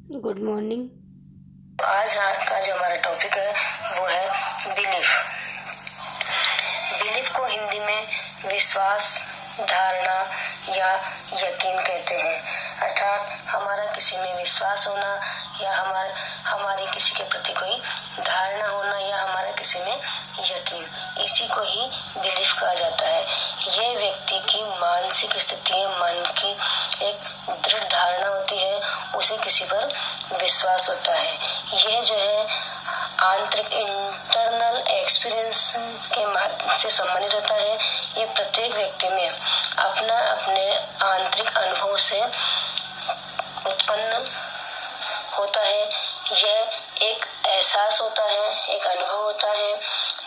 Good morning. आज का जो हमारा टॉपिक है वो है बिलीफ। बिलीफ को हिंदी में विश्वास, धारणा या यकीन कहते हैं। अर्थात हमारा किसी में विश्वास होना या हमारी किसी के प्रति कोई धारणा होना या हमारा किसी में यकीन, इसी को ही बिलीफ कहा जाता है। यह व्यक्ति की मानसिक स्थिति, मन की एक दृढ़ धारणा होती है, उसे किसी पर विश्वास होता है। यह जो है आंतरिक इंटरनल एक्सपीरियंस के माध्यम से संबंधित होता है। ये प्रत्येक व्यक्ति में अपने आंतरिक अनुभव से उत्पन्न होता है। यह एक एहसास होता है, एक अनुभव होता है।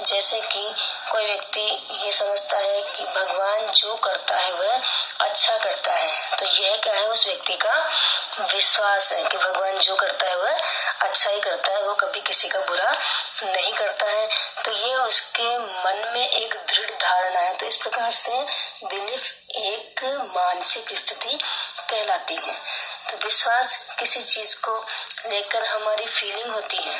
जैसे कि कोई व्यक्ति ये समझता है कि भगवान जो करता है वह अच्छा करता है, तो यह क्या है, उस व्यक्ति का विश्वास है कि भगवान जो करता है वह अच्छा ही करता है, वो कभी किसी का बुरा नहीं करता है। तो ये उसके मन में एक दृढ़ धारणा है। तो इस प्रकार से बिलीफ एक मानसिक स्थिति कहलाती है। तो विश्वास किसी चीज को लेकर हमारी फीलिंग होती है,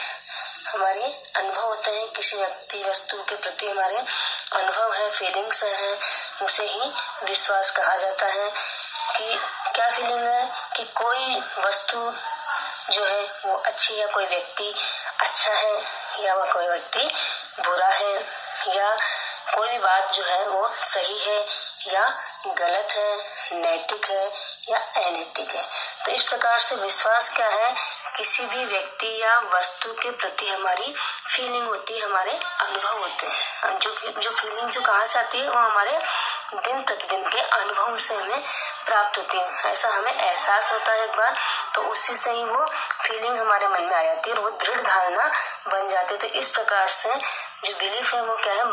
हमारे अनुभव होते हैं। किसी व्यक्ति वस्तु के प्रति हमारे अनुभव है, फीलिंग्स हैं, उसे ही विश्वास कहा जाता है। कि क्या फीलिंग है कि कोई वस्तु जो है वो अच्छी है, कोई व्यक्ति अच्छा है या वह कोई व्यक्ति बुरा है, या कोई भी बात जो है वो सही है या गलत है, नैतिक है या अनैतिक है। तो इस प्रकार से विश्वास क्या है, किसी भी व्यक्ति या वस्तु के प्रति हमारी फीलिंग होती है, हमारे अनुभव होते हैं। जो फीलिंग जो कहाँ से आती है, वो हमारे दिन प्रतिदिन के अनुभव से हमें प्राप्त होती है। ऐसा हमें एहसास होता है एक बार, तो उसी से ही वो फीलिंग हमारे मन में आ जाती है और वो दृढ़ धारणा बन जाती है। तो इस प्रकार से जो बिलीफ है वो क्या है,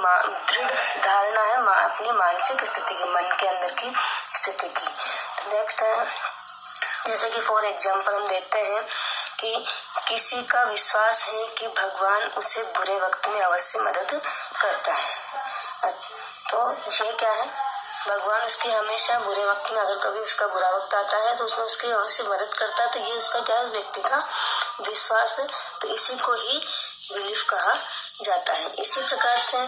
दृढ़ धारणा है अपनी मानसिक स्थिति की, मन के अंदर की स्थिति की। नेक्स्ट है, जैसे कि फॉर एग्जाम्पल हम देखते हैं कि किसी का विश्वास है कि भगवान उसे बुरे वक्त में अवश्य मदद करता है। तो ये क्या है, भगवान उसकी हमेशा बुरे वक्त में, अगर कभी उसका बुरा वक्त आता है तो उसमें उसकी अवश्य मदद करता है। तो ये उसका क्या है, उस व्यक्ति का विश्वास है। तो इसी को ही बिलीफ कहा जाता है। इसी प्रकार से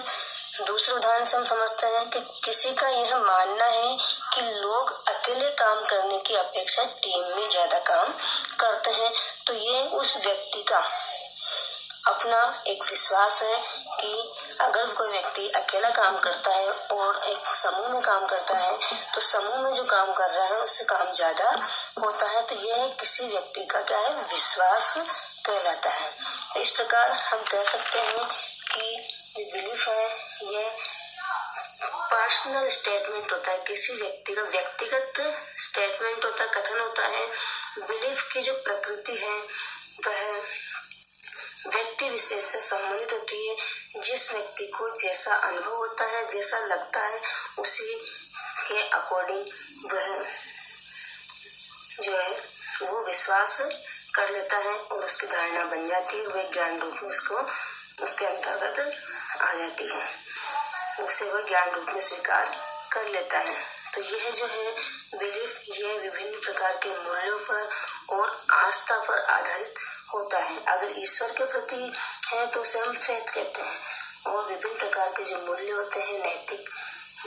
दूसरे उदाहरण से हम समझते हैं कि किसी का यह मानना है कि लोग अकेले काम करने की अपेक्षा टीम में ज्यादा काम करते हैं। तो ये उस व्यक्ति का अपना एक विश्वास है कि अगर कोई व्यक्ति अकेला काम करता है और एक समूह में काम करता है, तो समूह में जो काम कर रहा है उससे काम ज्यादा होता है। तो यह किसी व्यक्ति का क्या है, विश्वास कहलाता है। तो इस प्रकार हम कह सकते हैं कि जो बिलीफ है ये पर्सनल स्टेटमेंट होता है, किसी व्यक्ति का व्यक्तिगत स्टेटमेंट होता है, कथन होता है। बिलीफ की जो प्रकृति है वह व्यक्ति विशेष से संबंधित होती है। जिस व्यक्ति को जैसा अनुभव होता है, जैसा लगता है, उसी के अकॉर्डिंग वह जो है वो विश्वास कर लेता है और उसकी धारणा बन जाती है। वह ज्ञान रूप में उसको उसके अंतर्गत आ जाती है, उसे वह ज्ञान रूप में स्वीकार कर लेता है। तो यह जो है बिलीफ, ये विभिन्न प्रकार के मूल्यों पर और आस्था पर आधारित होता है। अगर ईश्वर के प्रति है तो उसे हम फेथ कहते हैं, और विभिन्न प्रकार के जो मूल्य होते हैं, नैतिक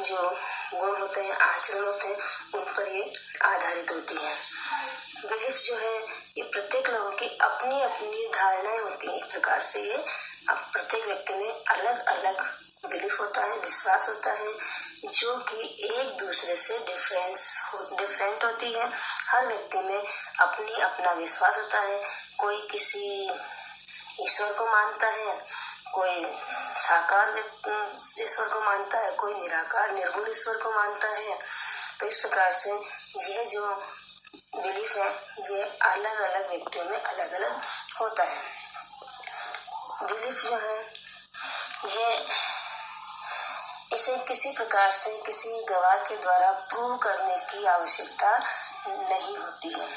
जो गुण होते हैं, आचरण होते हैं, उन पर ये आधारित होती है। बिलीफ जो है ये प्रत्येक लोगों की अपनी अपनी धारणाएं होती है। एक प्रकार से ये अब प्रत्येक व्यक्ति में अलग अलग बिलीफ होता है, विश्वास होता है, जो कि एक दूसरे से डिफरेंट होती है। हर व्यक्ति में अपनी अपना विश्वास होता है। कोई किसी ईश्वर को मानता है, कोई साकार ईश्वर को मानता है, कोई निराकार निर्गुण ईश्वर को मानता है। तो इस प्रकार से यह जो बिलीफ है ये अलग अलग व्यक्तियों में अलग अलग होता है। बिलीफ जो है ये इसे किसी प्रकार से किसी गवाह के द्वारा प्रूव करने की आवश्यकता नहीं होती है।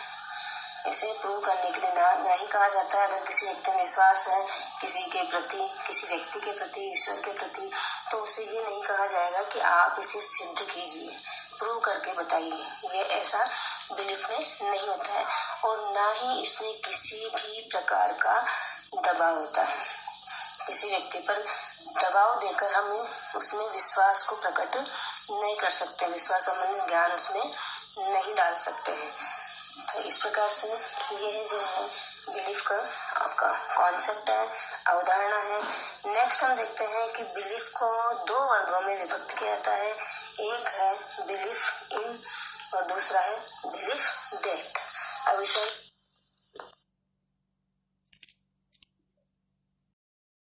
इसे प्रूव करने के लिए नहीं कहा जाता है। अगर किसी व्यक्ति में विश्वास है किसी के प्रति, किसी व्यक्ति के प्रति, ईश्वर के प्रति, तो उसे ये नहीं कहा जाएगा कि आप इसे सिद्ध कीजिए, प्रूव करके बताइए। ये ऐसा बिलीफ में नहीं होता है। और ना ही इसमें किसी भी प्रकार का दबाव होता है। किसी व्यक्ति पर दबाव देकर हम उसमें विश्वास को प्रकट नहीं कर सकते, विश्वास संबंधी ज्ञान उसमें नहीं डाल सकते हैं। तो इस प्रकार से यह जो है बिलीफ का आपका कॉन्सेप्ट है, अवधारणा है। नेक्स्ट हम देखते हैं कि बिलीफ को दो वर्गों में विभक्त किया जाता है। एक है बिलीफ इन और दूसरा है बिलीफ दैट। अब इसे